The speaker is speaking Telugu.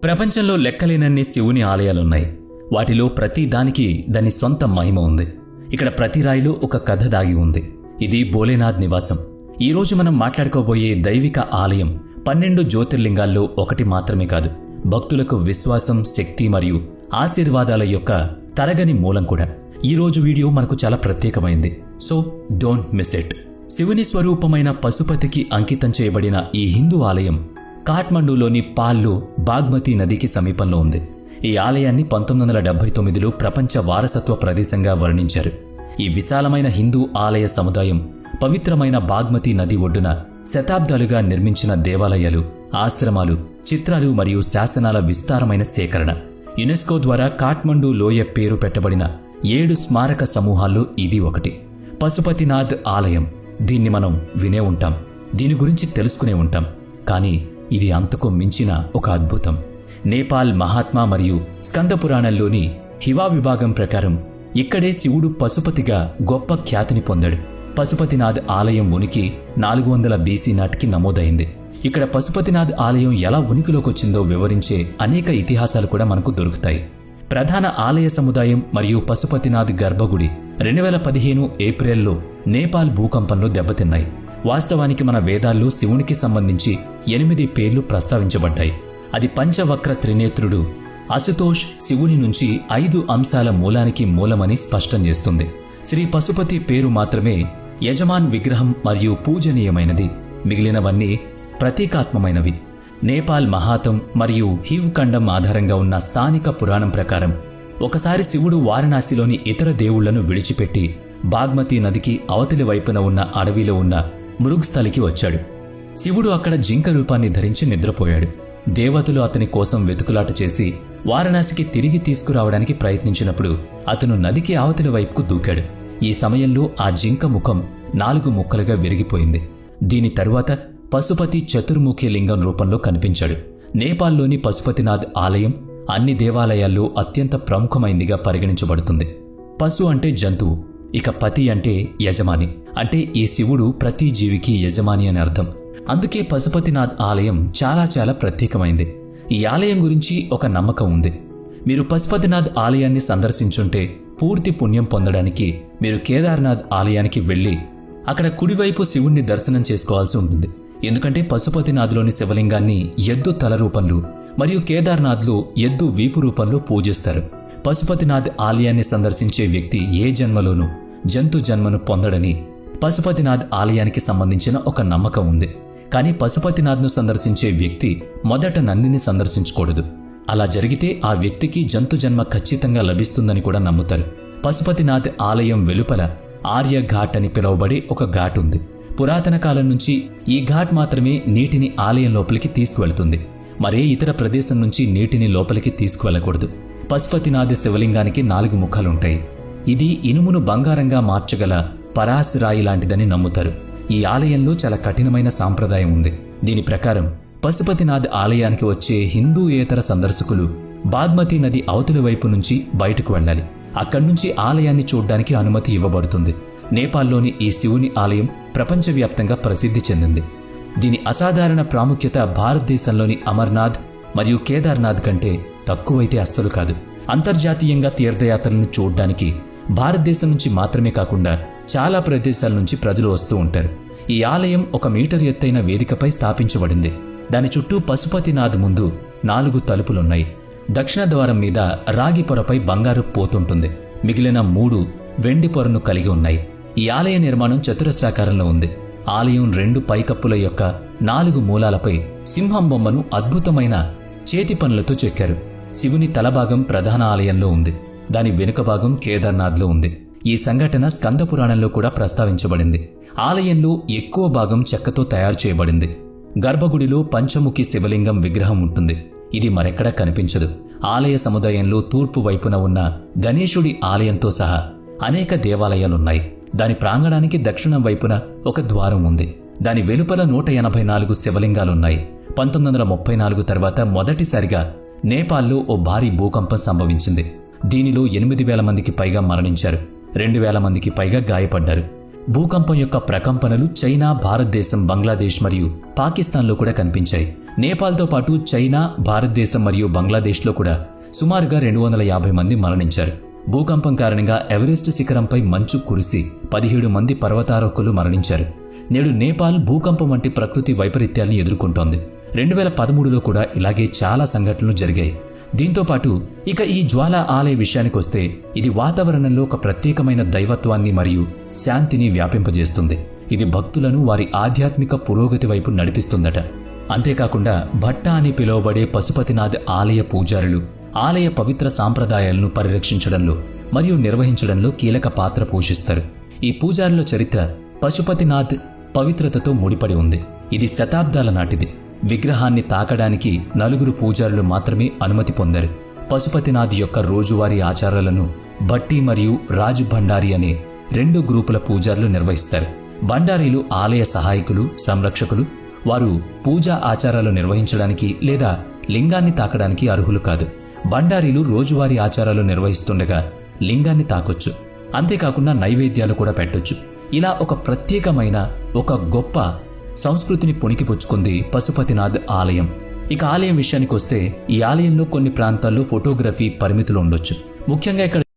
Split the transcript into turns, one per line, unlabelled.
ప్రపంచంలో లెక్కలేనన్ని శివుని ఆలయాలున్నాయి. వాటిలో ప్రతి దానికి దాని సొంత మహిమ ఉంది. ఇక్కడ ప్రతి రాయిలో ఒక కథ దాగి ఉంది. ఇది భోలేనాథ్ నివాసం. ఈరోజు మనం మాట్లాడుకోబోయే దైవిక ఆలయం 12 జ్యోతిర్లింగాల్లో ఒకటి మాత్రమే కాదు, భక్తులకు విశ్వాసం, శక్తి మరియు ఆశీర్వాదాల యొక్క తరగని మూలం కూడా. ఈరోజు వీడియో మనకు చాలా ప్రత్యేకమైంది, సో డోంట్ మిస్ ఇట్. శివుని స్వరూపమైన పశుపతికి అంకితం చేయబడిన ఈ హిందూ ఆలయం కాఠ్మండూలోని పాల్లో బాగ్మతి నదికి సమీపంలో ఉంది. ఈ ఆలయాన్ని 1979లో ప్రపంచ వారసత్వ ప్రదేశంగా వర్ణించారు. ఈ విశాలమైన హిందూ ఆలయ సముదాయం పవిత్రమైన బాగ్మతి నది ఒడ్డున శతాబ్దాలుగా నిర్మించిన దేవాలయాలు, ఆశ్రమాలు, చిత్రాలు మరియు శాసనాల విస్తారమైన సేకరణ. యునెస్కో ద్వారా కాఠ్మండూ లోయ పేరు పెట్టబడిన 7 స్మారక సమూహాల్లో ఇది ఒకటి. పశుపతినాథ్ ఆలయం. దీన్ని మనం వినే ఉంటాం, దీని గురించి తెలుసుకునే ఉంటాం. కానీ ఇది అంతకు మించిన ఒక అద్భుతం. నేపాల్ మహాత్మా మరియు స్కంద పురాణంలోని హివా విభాగం ప్రకారం ఇక్కడే శివుడు పశుపతిగా గొప్ప ఖ్యాతిని పొందాడు. పశుపతినాథ్ ఆలయం ఉనికి 400 BC నాటికి నమోదైంది. ఇక్కడ పశుపతినాథ్ ఆలయం ఎలా ఉనికిలోకి వచ్చిందో వివరించే అనేక ఇతిహాసాలు కూడా మనకు దొరుకుతాయి. ప్రధాన ఆలయ సముదాయం మరియు పశుపతినాథ్ గర్భగుడి 2015 ఏప్రిల్లో నేపాల్ భూకంపంలో దెబ్బతిన్నాయి. వాస్తవానికి మన వేదాల్లో శివునికి సంబంధించి 8 పేర్లు ప్రస్తావించబడ్డాయి. అది పంచవక్ర త్రినేత్రుడు అశుతోష్ శివుని నుంచి 5 అంశాల మూలానికి మూలమని స్పష్టం చేస్తుంది. శ్రీ పశుపతి పేరు మాత్రమే యజమాన్ విగ్రహం మరియు పూజనీయమైనది, మిగిలినవన్నీ ప్రతీకాత్మమైనవి. నేపాల్ మహాతం మరియు హివ్ ఖండం ఆధారంగా ఉన్న స్థానిక పురాణం ప్రకారం ఒకసారి శివుడు వారణాసిలోని ఇతర దేవుళ్లను విడిచిపెట్టి బాగ్మతి నదికి అవతలి వైపున ఉన్న అడవిలో ఉన్న మృగ్స్థలికి వచ్చాడు. శివుడు అక్కడ జింక రూపాన్ని ధరించి నిద్రపోయాడు. దేవతలు అతని కోసం వెతుకులాట చేసి వారణాసికి తిరిగి తీసుకురావడానికి ప్రయత్నించినప్పుడు అతను నదికి అవతలి వైపుకు దూకాడు. ఈ సమయంలో ఆ జింక ముఖం 4 ముక్కలుగా విరిగిపోయింది. దీని తరువాత పశుపతి చతుర్ముఖి లింగం రూపంలో కనిపించాడు. నేపాల్లోని పశుపతినాథ్ ఆలయం అన్ని దేవాలయాల్లో అత్యంత ప్రముఖమైందిగా పరిగణించబడుతుంది. పశు అంటే జంతువు, ఇక పతి అంటే యజమాని. అంటే ఈ శివుడు ప్రతి జీవికి యజమాని అని అర్థం. అందుకే పశుపతినాథ్ ఆలయం చాలా ప్రత్యేకమైంది. ఈ ఆలయం గురించి ఒక నమ్మకం ఉంది. మీరు పశుపతినాథ్ ఆలయాన్ని సందర్శించుంటే పూర్తి పుణ్యం పొందడానికి మీరు కేదార్నాథ్ ఆలయానికి వెళ్ళి అక్కడ కుడివైపు శివుణ్ణి దర్శనం చేసుకోవాల్సి ఉంటుంది. ఎందుకంటే పశుపతినాథ్లోని శివలింగాన్ని ఎద్దు తల రూపంలో మరియు కేదార్నాథ్లో ఎద్దు వీపు రూపంలో పూజిస్తారు. పశుపతినాథ్ ఆలయాన్ని సందర్శించే వ్యక్తి ఏ జన్మలోనూ జంతు జన్మను పొందడని పశుపతినాథ్ ఆలయానికి సంబంధించిన ఒక నమ్మకం ఉంది. కానీ పశుపతినాథ్ను సందర్శించే వ్యక్తి మొదట నందిని సందర్శించకూడదు. అలా జరిగితే ఆ వ్యక్తికి జంతు జన్మ ఖచ్చితంగా లభిస్తుందని కూడా నమ్ముతారు. పశుపతినాథ్ ఆలయం వెలుపల ఆర్య ఘాట్ అని పిలువబడే ఒక ఘాట్ ఉంది. పురాతన కాలం నుంచి ఈ ఘాట్ మాత్రమే నీటిని ఆలయం లోపలికి తీసుకువెళ్తుంది. మరే ఇతర ప్రదేశం నుంచి నీటిని లోపలికి తీసుకువెళ్లకూడదు. పశుపతినాథ్ శివలింగానికి 4 ముఖాలుంటాయి. ఇది ఇనుమును బంగారంగా మార్చగల పరాస్ రాయి లాంటిదని నమ్ముతారు. ఈ ఆలయంలో చాలా కఠినమైన సాంప్రదాయం ఉంది. దీని ప్రకారం పశుపతినాథ్ ఆలయానికి వచ్చే హిందూయేతర సందర్శకులు బాగ్మతి నది అవతలి వైపు నుంచి బయటకు వెళ్ళాలి. అక్కడి నుంచి ఆలయాన్ని చూడ్డానికి అనుమతి ఇవ్వబడుతుంది. నేపాల్లోని ఈ శివుని ఆలయం ప్రపంచవ్యాప్తంగా ప్రసిద్ధి చెందింది. దీని అసాధారణ ప్రాముఖ్యత భారతదేశంలోని అమర్నాథ్ మరియు కేదార్నాథ్ కంటే తక్కువైతే అస్సలు కాదు. అంతర్జాతీయంగా తీర్థయాత్రలను చూడ్డానికి భారతదేశం నుంచి మాత్రమే కాకుండా చాలా ప్రదేశాల నుంచి ప్రజలు వస్తూ ఉంటారు. ఈ ఆలయం 1 మీటర్ ఎత్తైన వేదికపై స్థాపించబడింది. దాని చుట్టూ పశుపతినాథ్ ముందు 4 తలుపులున్నాయి. దక్షిణ ద్వారం మీద రాగి పొరపై బంగారు పోతుంటుంది. మిగిలిన 3 వెండి పొరను కలిగి ఉన్నాయి. ఈ ఆలయ నిర్మాణం చతురస్రాకారంలో ఉంది. ఆలయం 2 పైకప్పుల యొక్క 4 మూలాలపై సింహం బొమ్మను అద్భుతమైన చేతి పనులతో చెక్కారు. శివుని తలభాగం ప్రధాన ఆలయంలో ఉంది. దాని వెనుక భాగం కేదార్నాథ్లో ఉంది. ఈ సంఘటన స్కంద పురాణంలో కూడా ప్రస్తావించబడింది. ఆలయంలో ఎక్కువ భాగం చెక్కతో తయారు చేయబడింది. గర్భగుడిలో పంచముఖి శివలింగం విగ్రహం ఉంటుంది. ఇది మరెక్కడా కనిపించదు. ఆలయ సముదాయంలో తూర్పు వైపున ఉన్న గణేశుడి ఆలయంతో సహా అనేక దేవాలయాలున్నాయి. దాని ప్రాంగణానికి దక్షిణం వైపున ఒక ద్వారం ఉంది. దాని వెలుపల 184 శివలింగాలున్నాయి. 1934 తర్వాత మొదటిసారిగా నేపాల్లో ఓ భారీ భూకంపం సంభవించింది. దీనిలో 8,000 మందికి పైగా మరణించారు. 2,000 మందికి పైగా గాయపడ్డారు. భూకంపం యొక్క ప్రకంపనలు చైనా, భారతదేశం, బంగ్లాదేశ్ మరియు పాకిస్తాన్లో కూడా కనిపించాయి. నేపాల్తో పాటు చైనా, భారతదేశం మరియు బంగ్లాదేశ్లో కూడా సుమారుగా 250 మంది మరణించారు. భూకంపం కారణంగా ఎవరెస్ట్ శిఖరంపై మంచు కురిసి 17 మంది పర్వతారోహకులు మరణించారు. నేడు నేపాల్ భూకంపం వంటి ప్రకృతి వైపరీత్యాల్ని ఎదుర్కొంటోంది. 2013లో కూడా ఇలాగే చాలా సంఘటనలు జరిగాయి. దీంతోపాటు ఇక ఈ జ్వాల ఆలయ విషయానికొస్తే ఇది వాతావరణంలో ఒక ప్రత్యేకమైన దైవత్వాన్ని మరియు శాంతిని వ్యాపింపజేస్తుంది. ఇది భక్తులను వారి ఆధ్యాత్మిక పురోగతి వైపు నడిపిస్తుందట. అంతేకాకుండా భట్ట అని పిలువబడే పశుపతినాథ్ ఆలయ పూజారులు ఆలయ పవిత్ర సాంప్రదాయాలను పరిరక్షించడంలో మరియు నిర్వహించడంలో కీలక పాత్ర పోషిస్తారు. ఈ పూజారుల చరిత్ర పశుపతినాథ్ పవిత్రతతో ముడిపడి ఉంది. ఇది శతాబ్దాల నాటిది. విగ్రహాన్ని తాకడానికి 4 పూజారులు మాత్రమే అనుమతి పొందారు. పశుపతినాథ్ యొక్క రోజువారీ ఆచారాలను భట్టి మరియు రాజ్ భండారి అనే 2 గ్రూపుల పూజారులు నిర్వహిస్తారు. భండారీలు ఆలయ సహాయకులు, సంరక్షకులు. వారు పూజా ఆచారాలు నిర్వహించడానికి లేదా లింగాన్ని తాకడానికి అర్హులు కాదు. భండారీలు రోజువారీ ఆచారాలు నిర్వహిస్తుండగా లింగాన్ని తాకొచ్చు. అంతేకాకుండా నైవేద్యాలు కూడా పెట్టొచ్చు. ఇలా ఒక ప్రత్యేకమైన ఒక గొప్ప సంస్కృతిని పుణికిపుచ్చుకుంది పశుపతినాథ్ ఆలయం. ఇక ఆలయం విషయానికి వస్తే ఈ ఆలయంలో కొన్ని ప్రాంతాల్లో ఫోటోగ్రఫీ పరిమితులు ఉండొచ్చు. ముఖ్యంగా ఇక్కడ